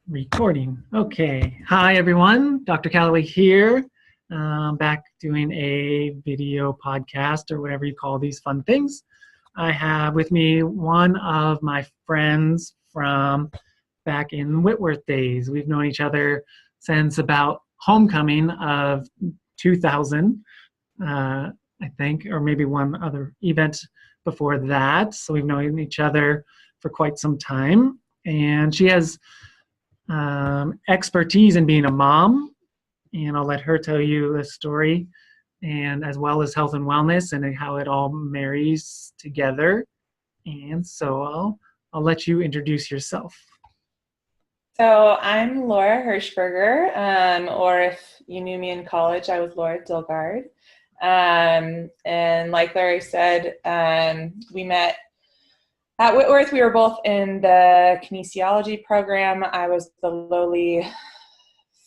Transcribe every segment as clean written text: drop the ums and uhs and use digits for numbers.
Recording. Okay. Hi, everyone. Dr. Calloway here. Back doing a video podcast or whatever you call these fun things. I have with me one of my friends from back in Whitworth days. We've known each other since about homecoming of 2000, I think, or maybe one other event before that. So we've known each other for quite some time. And she has expertise in being a mom, and I'll let her tell you the story, and as well as health and wellness and how it all marries together. And so I'll let you introduce yourself. So I'm Laura Hershberger, or if you knew me in college, I was Laura Dilgard. And like Larry said, we met at Whitworth. We were both in the kinesiology program. I was the lowly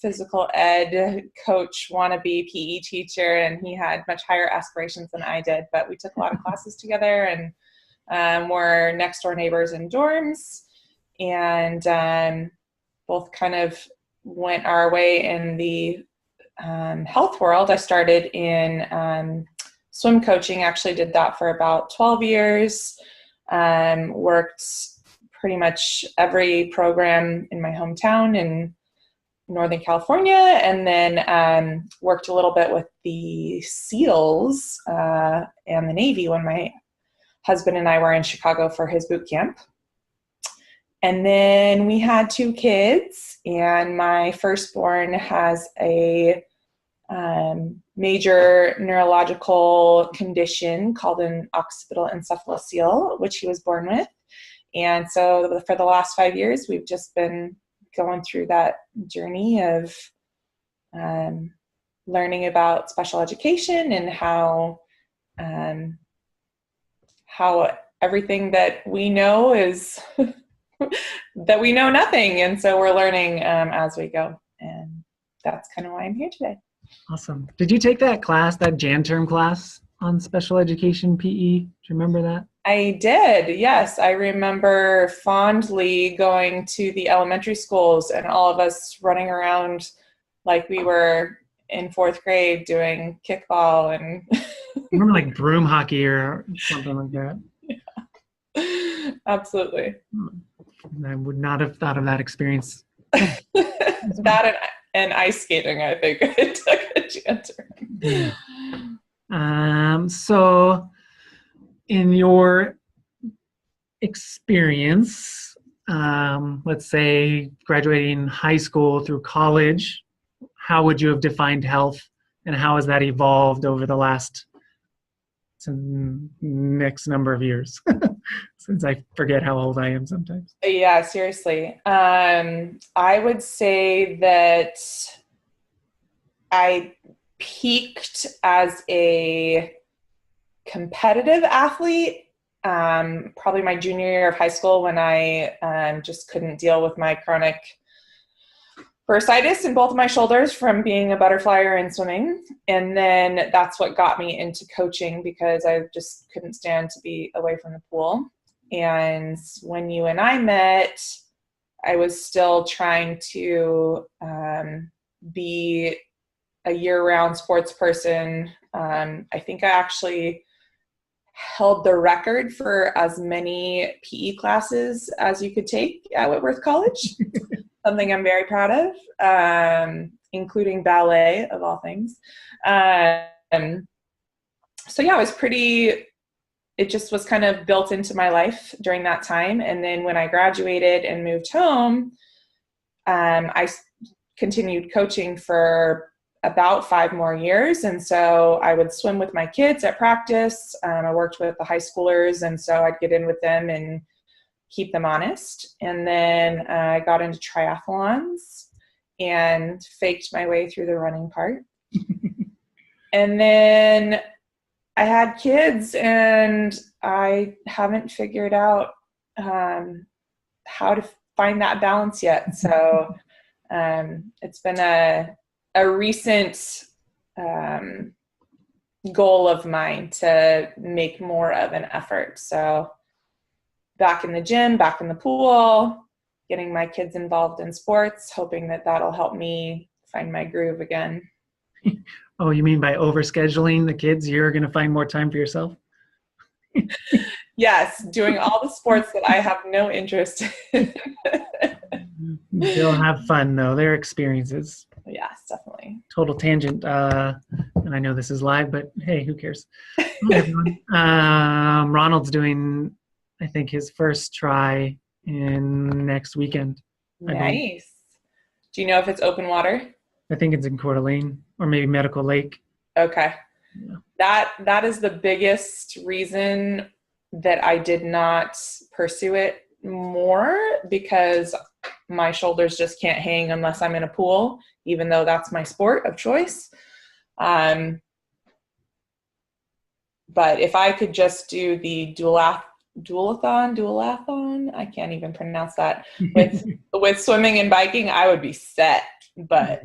physical ed coach, wannabe PE teacher, and he had much higher aspirations than I did. But we took a lot of classes together, and we're next door neighbors in dorms, and both kind of went our way in the health world. I started in swim coaching, actually did that for about 12 years. Worked pretty much every program in my hometown in Northern California, and then worked a little bit with the SEALs and the Navy when my husband and I were in Chicago for his boot camp. And then we had 2 kids, and my firstborn has a major neurological condition called an occipital encephalocele, which he was born with. And so for the last 5 years, we've just been going through that journey of learning about special education and how everything that we know is that we know nothing. And so we're learning as we go. And that's kind of why I'm here today. Awesome. Did you take that class, that Jan term class on special education PE? Do you remember that? I did, yes. I remember fondly going to the elementary schools and all of us running around like we were in 4th grade doing kickball and I remember like broom hockey or something like that. Yeah. Absolutely. I would not have thought of that experience. That and ice skating, I think I took a chance. So in your experience, let's say graduating high school through college, how would you have defined health, and how has that evolved over the last next number of years? Since I forget how old I am sometimes. Yeah, seriously. I would say that I peaked as a competitive athlete, probably my junior year of high school when I just couldn't deal with my chronic bursitis in both of my shoulders from being a butterflyer in swimming. And then that's what got me into coaching because I just couldn't stand to be away from the pool. And when you and I met, I was still trying to be a year-round sports person. I think I actually held the record for as many PE classes as you could take at Whitworth College. Something I'm very proud of, including ballet, of all things. So yeah, it just was kind of built into my life during that time. And then when I graduated and moved home, I continued coaching for about 5 more years. And so I would swim with my kids at practice. I worked with the high schoolers, and so I'd get in with them and keep them honest. And then I got into triathlons and faked my way through the running part. And then I had kids, and I haven't figured out how to find that balance yet. So it's been a recent goal of mine to make more of an effort. So back in the gym, back in the pool, getting my kids involved in sports, hoping that that'll help me find my groove again. Oh, you mean by overscheduling the kids, you're going to find more time for yourself? Yes, doing all the sports that I have no interest in. They'll have fun, though. Their experiences. Yes, definitely. Total tangent. And I know this is live, but hey, who cares? Hi, everyone. Ronald's doing, I think, his first try in next weekend. Nice. Do you know if it's open water? I think it's in Coeur d'Alene or maybe Medical Lake. Okay. Yeah. That is the biggest reason that I did not pursue it more, because my shoulders just can't hang unless I'm in a pool, even though that's my sport of choice. But if I could just do the dualathon, I can't even pronounce that, with swimming and biking, I would be set. But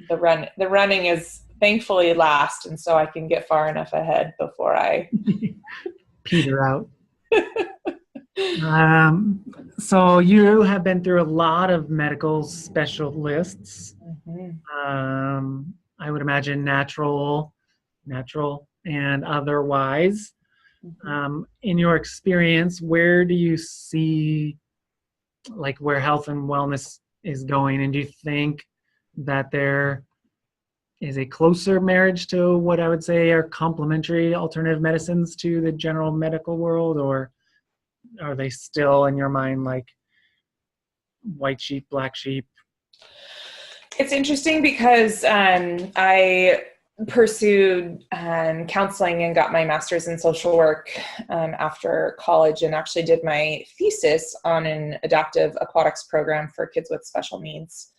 the running is thankfully last, and so I can get far enough ahead before I peter out. So you have been through a lot of medical specialists. Mm-hmm. I would imagine natural and otherwise. Mm-hmm. In your experience, where do you see like where health and wellness is going? And do you think that there is a closer marriage to what I would say are complementary alternative medicines to the general medical world, or are they still in your mind like white sheep, black sheep? It's interesting because I pursued counseling and got my master's in social work after college, and actually did my thesis on an adaptive aquatics program for kids with special needs,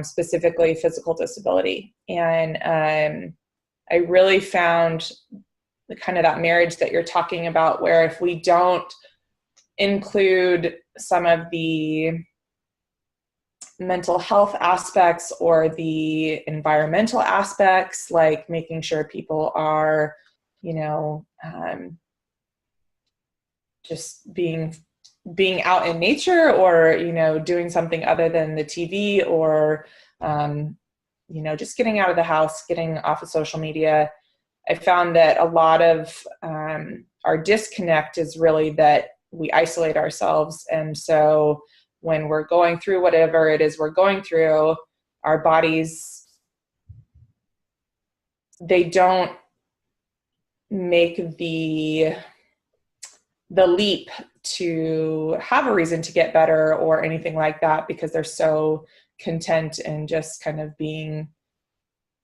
specifically physical disability. And I really found the kind of that marriage that you're talking about, where if we don't include some of the mental health aspects or the environmental aspects, like making sure people are, just being out in nature, or, doing something other than the TV, or, just getting out of the house, getting off of social media. I found that a lot of our disconnect is really that we isolate ourselves. And so when we're going through whatever it is we're going through, our bodies, they don't make the leap to have a reason to get better or anything like that, because they're so content and just kind of being,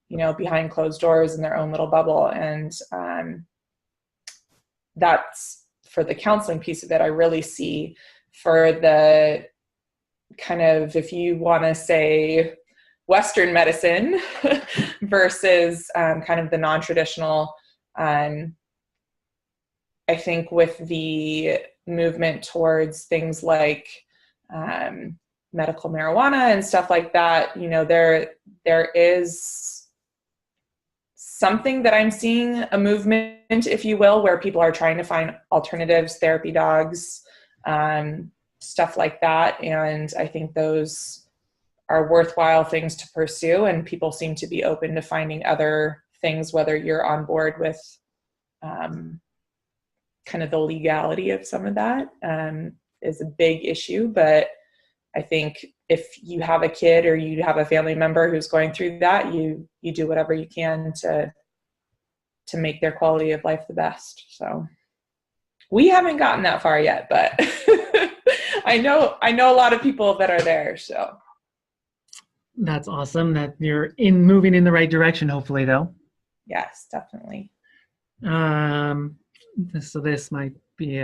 behind closed doors in their own little bubble. And that's for the counseling piece of it. I really see for the kind of, if you want to say Western medicine versus kind of the non-traditional, I think with the movement towards things like medical marijuana and stuff like that, there is something that I'm seeing, a movement, if you will, where people are trying to find alternatives, therapy dogs, stuff like that. And I think those are worthwhile things to pursue, and people seem to be open to finding other things, whether you're on board with kind of the legality of some of that is a big issue. But I think if you have a kid or you have a family member who's going through that, you do whatever you can to make their quality of life the best. So we haven't gotten that far yet, but I know a lot of people that are there. So that's awesome that you're moving in the right direction, hopefully, though. Yes, definitely. So this might be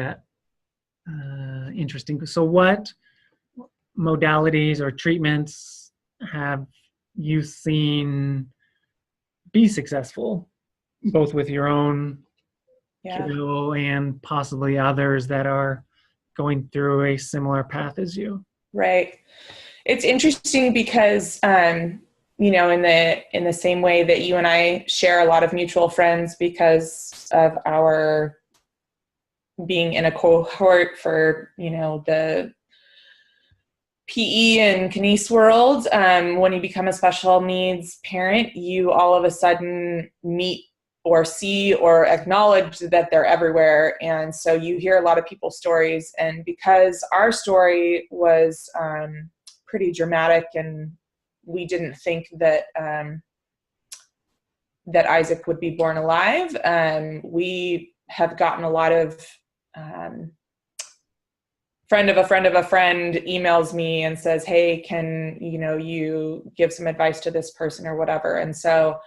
interesting. So what modalities or treatments have you seen be successful, both with your own kiddo and possibly others that are going through a similar path as you? Right. It's interesting because, in the same way that you and I share a lot of mutual friends because of our being in a cohort for, the PE and kines world, when you become a special needs parent, you all of a sudden meet or see or acknowledge that they're everywhere. And so you hear a lot of people's stories. And because our story was pretty dramatic, and we didn't think that that Isaac would be born alive, we have gotten a lot of friend of a friend of a friend emails me and says, hey, can you give some advice to this person or whatever. And so,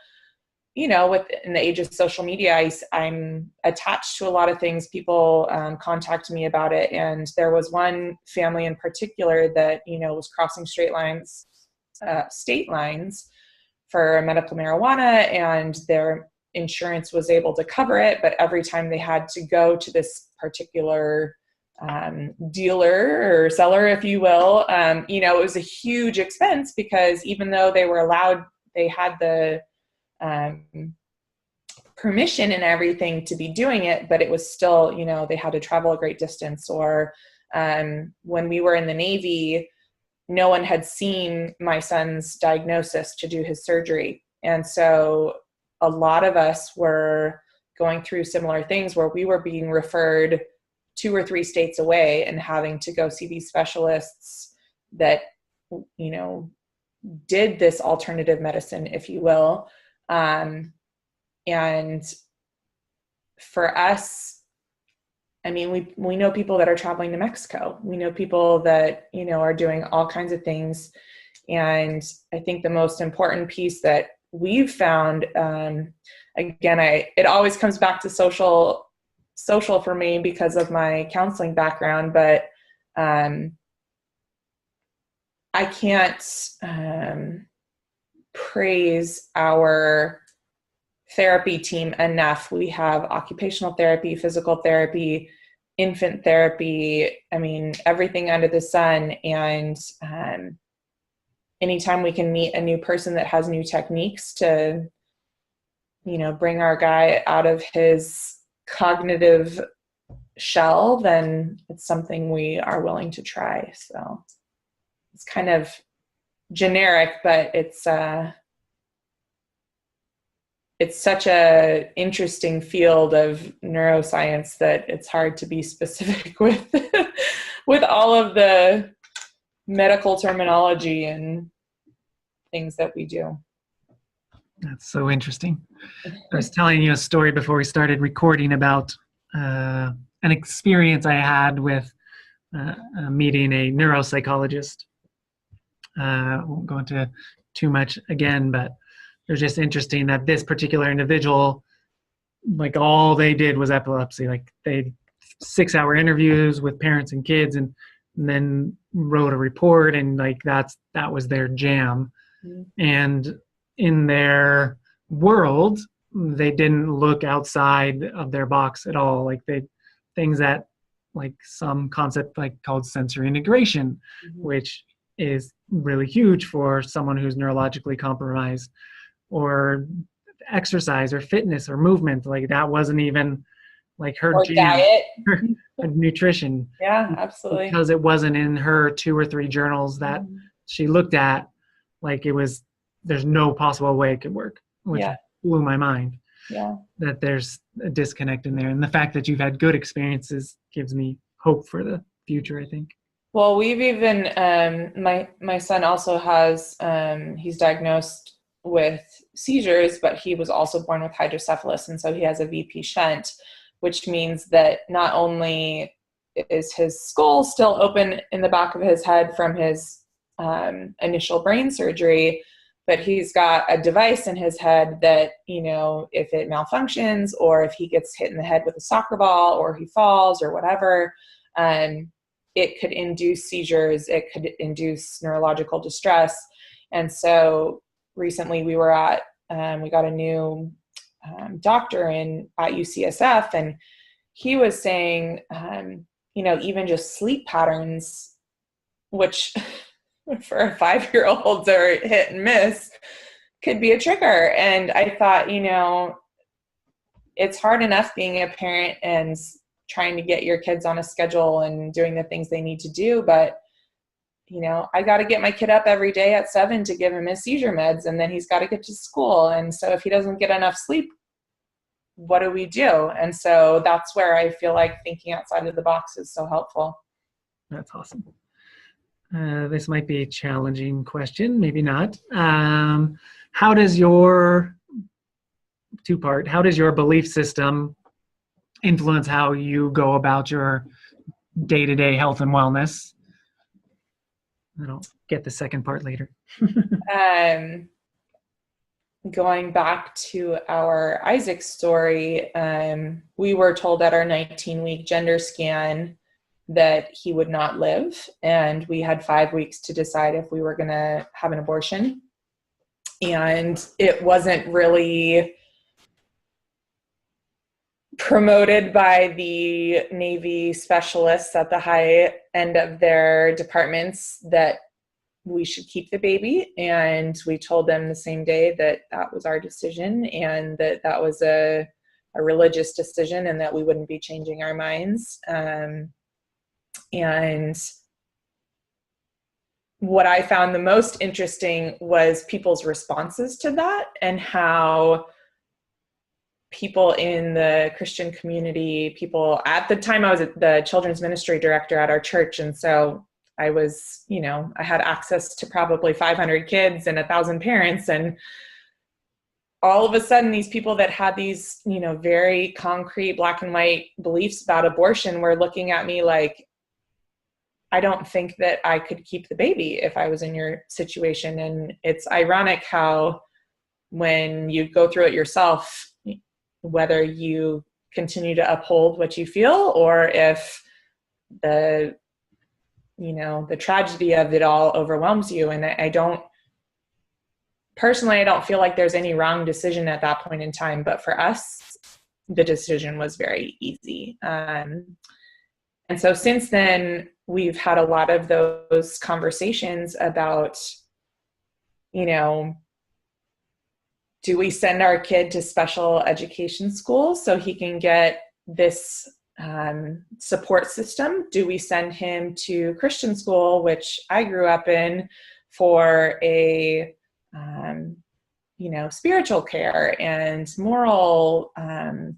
in the age of social media, I'm attached to a lot of things. People contact me about it. And there was one family in particular that, was crossing state lines for medical marijuana, and their insurance was able to cover it. But every time they had to go to this particular dealer or seller, if you will, it was a huge expense, because even though they were allowed, they had the permission and everything to be doing it, but it was still, they had to travel a great distance. Or when we were in the Navy, no one had seen my son's diagnosis to do his surgery. And so a lot of us were going through similar things where we were being referred 2 or 3 states away and having to go see these specialists that, did this alternative medicine, if you will. And for us, I mean, we know people that are traveling to Mexico. We know people that, are doing all kinds of things. And I think the most important piece that we've found, again, it always comes back to social for me because of my counseling background, but I can't praise our therapy team enough. We have occupational therapy, physical therapy, infant therapy, I mean, everything under the sun. And anytime we can meet a new person that has new techniques to, bring our guy out of his cognitive shell, then it's something we are willing to try. So it's kind of generic, but it's such a interesting field of neuroscience that it's hard to be specific with with all of the medical terminology and things that we do. That's so interesting. I was telling you a story before we started recording about an experience I had with meeting a neuropsychologist. I won't go into too much again, but it was just interesting that this particular individual, like, all they did was epilepsy. Like, they 6-hour interviews with parents and kids, and then wrote a report, and like that was their jam. Mm-hmm. And in their world, they didn't look outside of their box at all. Like, things that, like, some concept like called sensory integration, mm-hmm. which is really huge for someone who's neurologically compromised, or exercise or fitness or movement. Like, that wasn't even like her or jam, diet, her nutrition. Yeah, absolutely. Because it wasn't in her 2 or 3 journals that mm-hmm. she looked at. Like, there's no possible way it could work, which blew my mind. Yeah. That there's a disconnect in there. And the fact that you've had good experiences gives me hope for the future, I think. Well, we've even, my son also has, he's diagnosed with seizures, but he was also born with hydrocephalus. And so he has a VP shunt, which means that not only is his skull still open in the back of his head from his initial brain surgery, but he's got a device in his head that, if it malfunctions, or if he gets hit in the head with a soccer ball, or he falls or whatever, it could induce seizures, it could induce neurological distress. And so recently we were we got a new doctor at UCSF, and he was saying, even just sleep patterns, which for a 5-year-old are hit and miss, could be a trigger. And I thought, it's hard enough being a parent and trying to get your kids on a schedule and doing the things they need to do, but I got to get my kid up every day at 7 to give him his seizure meds, and then he's got to get to school. And so if he doesn't get enough sleep, what do we do? And so that's where I feel like thinking outside of the box is so helpful. That's awesome. This might be a challenging question, maybe not. How does your belief system influence how you go about your day-to-day health and wellness? I don't get the second part later. Going back to our Isaac story, we were told at our 19-week gender scan that he would not live, and we had 5 weeks to decide if we were going to have an abortion. And it wasn't really promoted by the Navy specialists at the high end of their departments that we should keep the baby. And we told them the same day that that was our decision, and that that was a religious decision, and that we wouldn't be changing our minds. And what I found the most interesting was people's responses to that, and how people in the Christian community, people at the time I was the children's ministry director at our church. And so I was, I had access to probably 500 kids and 1,000 parents. And all of a sudden, these people that had these, very concrete black and white beliefs about abortion were looking at me like, I don't think that I could keep the baby if I was in your situation. And it's ironic how when you go through it yourself, whether you continue to uphold what you feel, or if the tragedy of it all overwhelms you. And I don't feel like there's any wrong decision at that point in time, but for us, the decision was very easy. And so since then, we've had a lot of those conversations about, do we send our kid to special education school so he can get this support system? Do we send him to Christian school, which I grew up in, for a, spiritual care and moral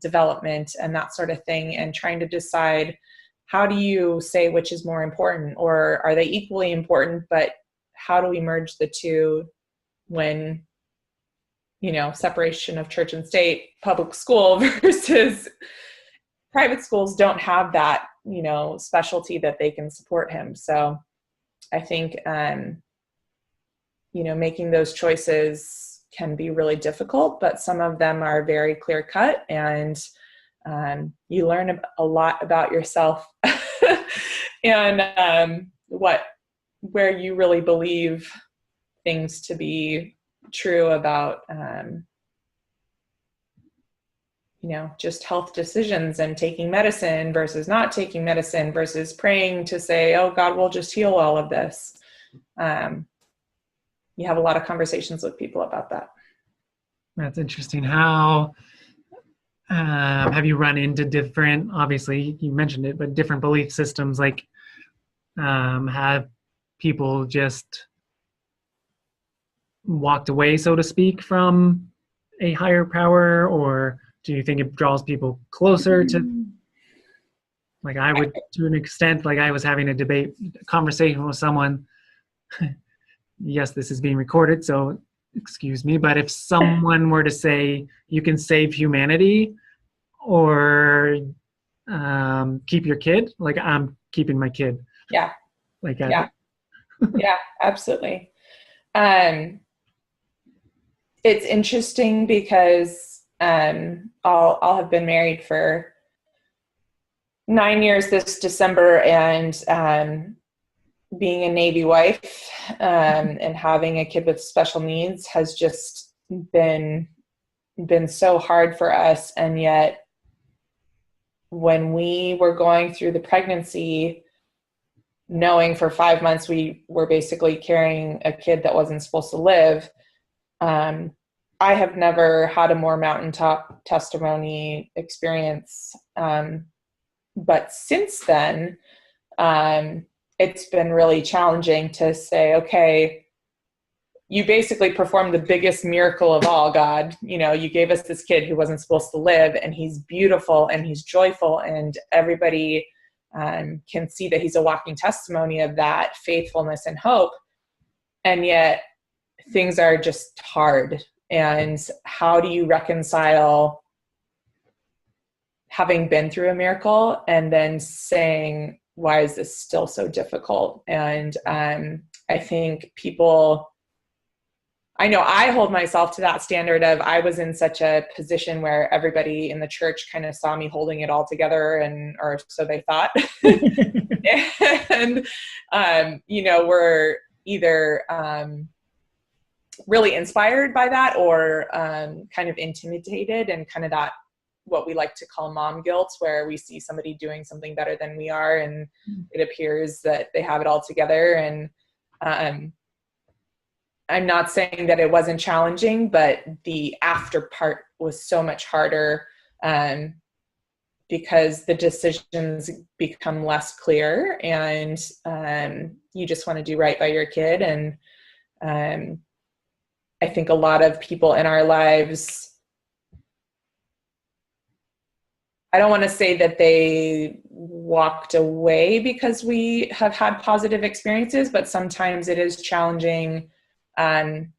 development and that sort of thing, and trying to decide, how do you say which is more important, or are they equally important, but how do we merge the two when, separation of church and state, public school versus private schools don't have that, specialty that they can support him. So I think, making those choices can be really difficult, but some of them are very clear cut, and you learn a lot about yourself and where you really believe things to be true about, just health decisions and taking medicine versus not taking medicine versus praying to say, oh, God will just heal all of this. You have a lot of conversations with people about that. That's interesting. How have you run into different, obviously you mentioned it, but different belief systems? Like, have people just walked away, so to speak, from a higher power, or do you think it draws people closer to, like I would, to an extent, like I was having a conversation with someone, yes, this is being recorded, so excuse me, but if someone were to say, you can save humanity or keep your kid, like I'm keeping my kid. Yeah. Like, yeah, absolutely. It's interesting because I'll have been married for 9 years this December, and being a Navy wife and having a kid with special needs has just been so hard for us. And yet when we were going through the pregnancy, knowing for 5 months we were basically carrying a kid that wasn't supposed to live, I have never had a more mountaintop testimony experience. But since then, it's been really challenging to say, okay, you basically performed the biggest miracle of all, God. You gave us this kid who wasn't supposed to live, and he's beautiful and he's joyful, and everybody can see that he's a walking testimony of that faithfulness and hope. And yet things are just hard. And how do you reconcile having been through a miracle and then saying, why is this still so difficult? And I think I know I hold myself to that standard of, I was in such a position where everybody in the church kind of saw me holding it all together, or so they thought. And, we're either really inspired by that, or kind of intimidated, and kind of that, what we like to call mom guilt, where we see somebody doing something better than we are, and it appears that they have it all together. And I'm not saying that it wasn't challenging, but the after part was so much harder, because the decisions become less clear, and you just want to do right by your kid. And I think a lot of people in our lives, I don't want to say that they walked away because we have had positive experiences, but sometimes it is challenging. And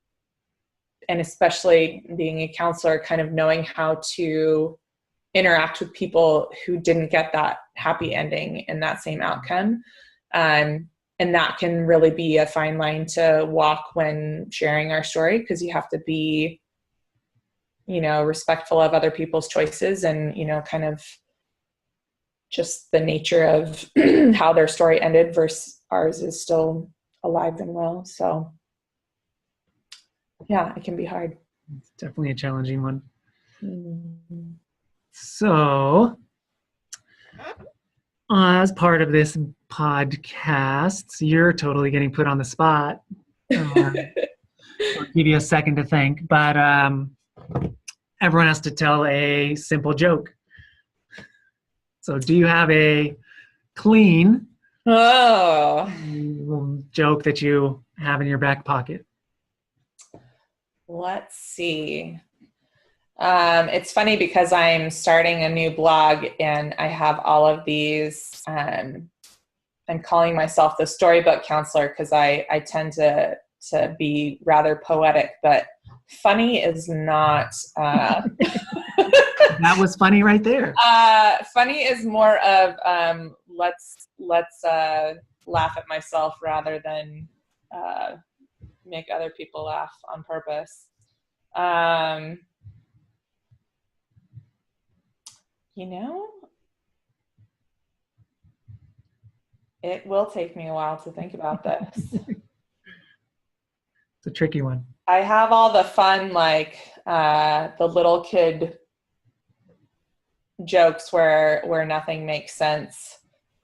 especially being a counselor, kind of knowing how to interact with people who didn't get that happy ending and that same outcome. And that can really be a fine line to walk when sharing our story, because you have to be, respectful of other people's choices, and, kind of just the nature of how their story ended versus ours is still alive and well. So yeah, it can be hard. It's definitely a challenging one. Mm-hmm. So, as part of this podcast, you're totally getting put on the spot. I'll give you a second to think, but everyone has to tell a simple joke. So, do you have a clean joke that you have in your back pocket? Let's see. It's funny because I'm starting a new blog, and I have all of these. I'm calling myself the storybook counselor because I tend to be rather poetic, but funny is not. That was funny right there. Funny is more of let's laugh at myself rather than make other people laugh on purpose. It will take me a while to think about this. It's a tricky one. I have all the fun, like the little kid jokes where nothing makes sense.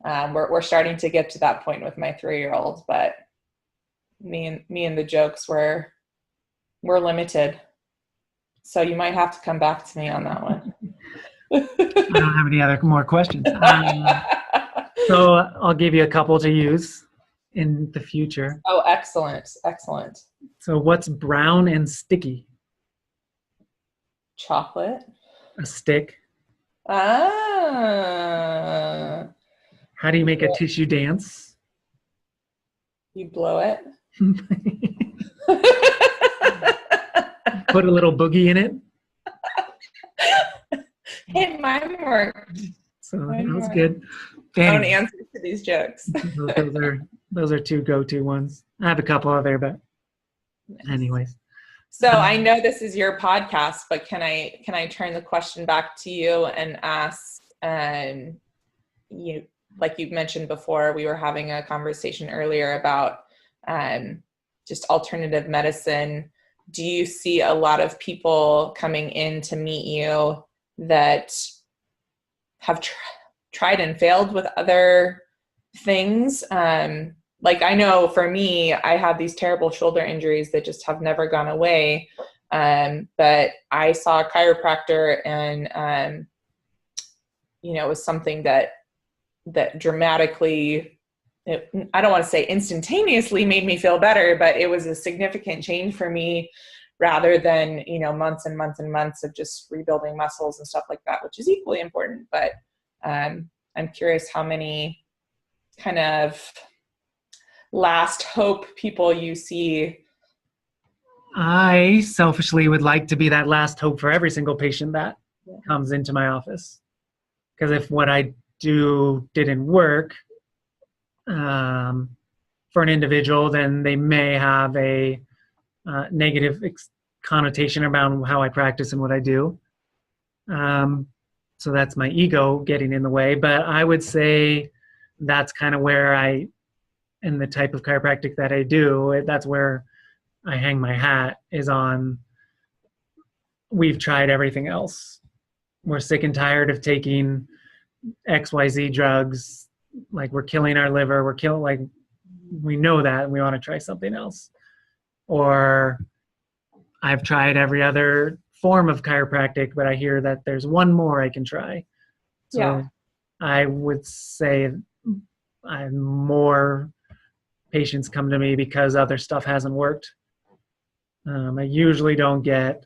We're starting to get to that point with my 3-year-old, but me and the jokes we're limited. So you might have to come back to me on that one. I don't have any more questions. So I'll give you a couple to use in the future. Oh, excellent. Excellent. So what's brown and sticky? Chocolate. A stick. Ah. How do you make a tissue dance? You blow it. Put a little boogie in it. Hey, mine worked. So that was good. Own answer to these jokes. those are two go-to ones. I have a couple other, but anyways. So I know this is your podcast, but can I turn the question back to you and ask, you, like you've mentioned before, we were having a conversation earlier about just alternative medicine. Do you see a lot of people coming in to meet you that have tried and failed with other things? Like I know for me, I had these terrible shoulder injuries that just have never gone away. But I saw a chiropractor, and it was something that dramatically I don't want to say instantaneously made me feel better, but it was a significant change for me rather than, months and months and months of just rebuilding muscles and stuff like that, which is equally important. But I'm curious how many kind of last hope people you see. I selfishly would like to be that last hope for every single patient that comes into my office. Because if what I do didn't work for an individual, then they may have a negative connotation around how I practice and what I do. So that's my ego getting in the way. But I would say that's kind of where in the type of chiropractic that I do, that's where I hang my hat, is on, we've tried everything else. We're sick and tired of taking XYZ drugs. Like, we're killing our liver. We know that, and we want to try something else. Or I've tried every other form of chiropractic, but I hear that there's one more I can try. So yeah. I would say more patients come to me because other stuff hasn't worked. I usually don't get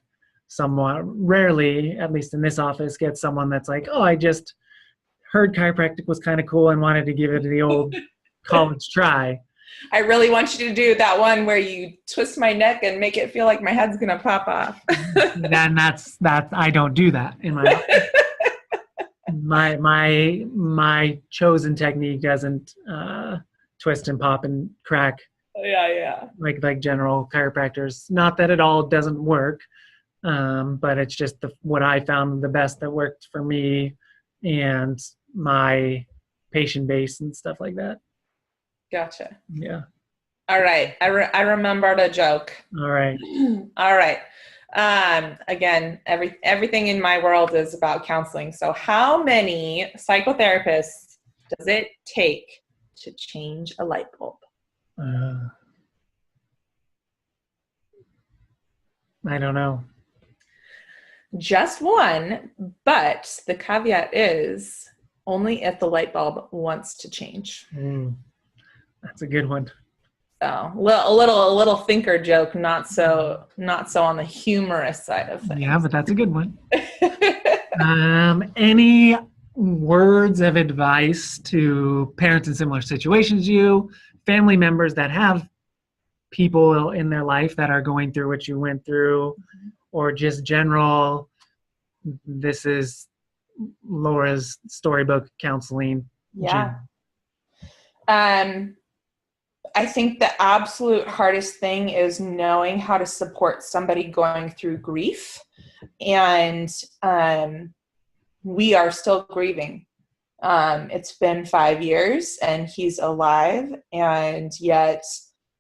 rarely, at least in this office, get someone that's like, oh, I just heard chiropractic was kind of cool and wanted to give it the old college try. I really want you to do that one where you twist my neck and make it feel like my head's going to pop off. Then I don't do that in my office. My chosen technique doesn't twist and pop and crack. Yeah. Like general chiropractors. Not that it all doesn't work, but it's just what I found the best that worked for me and my patient base and stuff like that. Gotcha. Yeah. All right. I remembered a joke. All right. Again, everything in my world is about counseling. So how many psychotherapists does it take to change a light bulb? I don't know. Just one, but the caveat is only if the light bulb wants to change. That's a good one. So a little thinker joke, not so on the humorous side of things. Yeah, but that's a good one. Any words of advice to parents in similar situations to you, family members that have people in their life that are going through what you went through, or just general, this is Laura's storybook counseling? Yeah. I think the absolute hardest thing is knowing how to support somebody going through grief. And we are still grieving. It's been 5 years and he's alive, and yet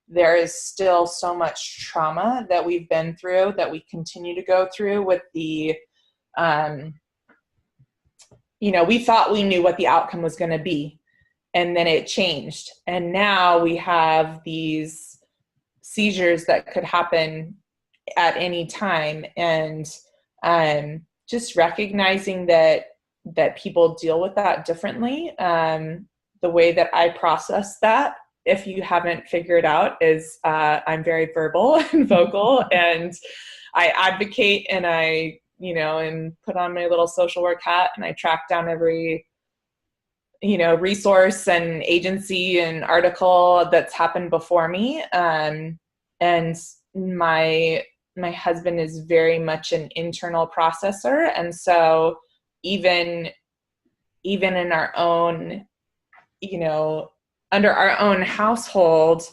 there is still so much trauma that we've been through, that we continue to go through with the, we thought we knew what the outcome was going to be, and then it changed. And now we have these seizures that could happen at any time. And just recognizing that people deal with that differently. The way that I process that, if you haven't figured out, is I'm very verbal and vocal, and I advocate, and I, and put on my little social work hat, and I track down every, resource and agency and article that's happened before me. And my husband is very much an internal processor. And so even in our own, under our own household,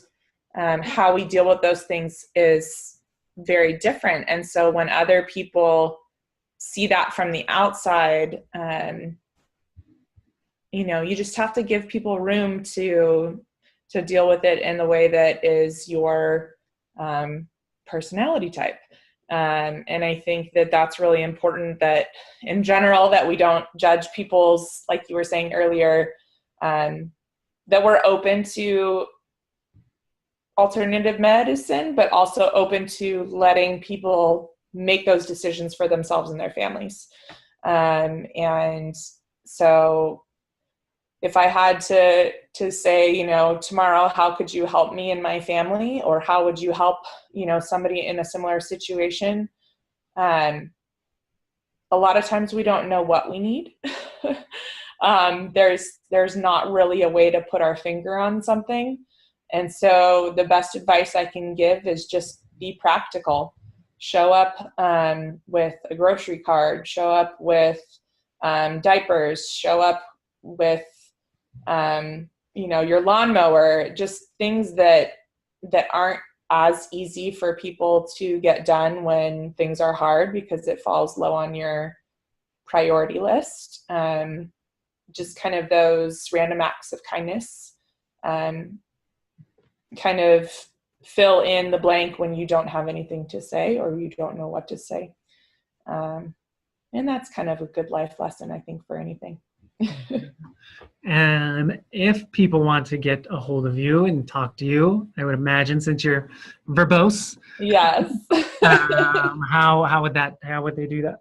how we deal with those things is very different. And so when other people see that from the outside, you just have to give people room to deal with it in the way that is your personality type. And I think that that's really important, that in general, that we don't judge people's, like you were saying earlier, that we're open to alternative medicine, but also open to letting people make those decisions for themselves and their families. And so if I had to say, you know, tomorrow, how could you help me and my family, or how would you help, you know, somebody in a similar situation? A lot of times we don't know what we need. There's not really a way to put our finger on something. And so the best advice I can give is just be practical. Show up with a grocery card, show up with diapers, show up with, you know, your lawnmower, just things that aren't as easy for people to get done when things are hard because it falls low on your priority list. Just kind of those random acts of kindness, kind of fill in the blank when you don't have anything to say or you don't know what to say. And that's kind of a good life lesson, I think, for anything. And if people want to get a hold of you and talk to you, I would imagine, since you're verbose. Yes. How would they do that?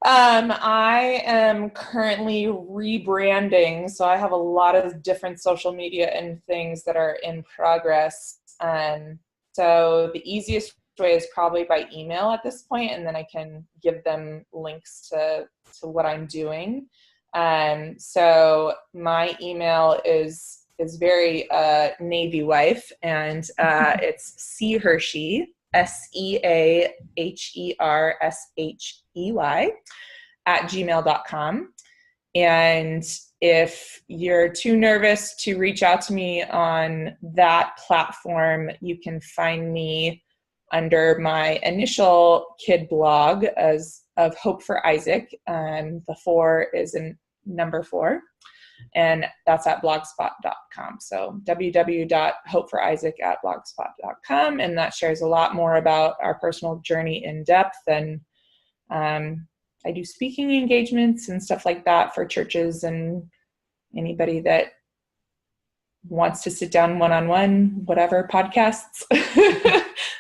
I am currently rebranding, so I have a lot of different social media and things that are in progress. So the easiest way is probably by email at this point, and then I can give them links to what I'm doing. So my email is very Navy wife, and it's C Hershey, SEAHERSHEY @gmail.com. And if you're too nervous to reach out to me on that platform, you can find me under my initial kid blog as of Hope for Isaac. The 4 is in number 4. And that's at blogspot.com. So www.hopeforisaac@blogspot.com. And that shares a lot more about our personal journey in depth. And I do speaking engagements and stuff like that for churches and anybody that wants to sit down one-on-one, whatever, podcasts.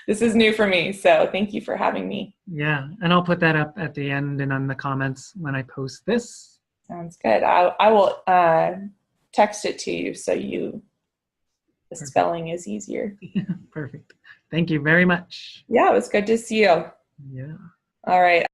This is new for me. So thank you for having me. Yeah. And I'll put that up at the end and on the comments when I post this. Sounds good. I will text it to you so the Perfect. spelling is easier. Perfect. Thank you very much. Yeah, it was good to see you. Yeah. All right.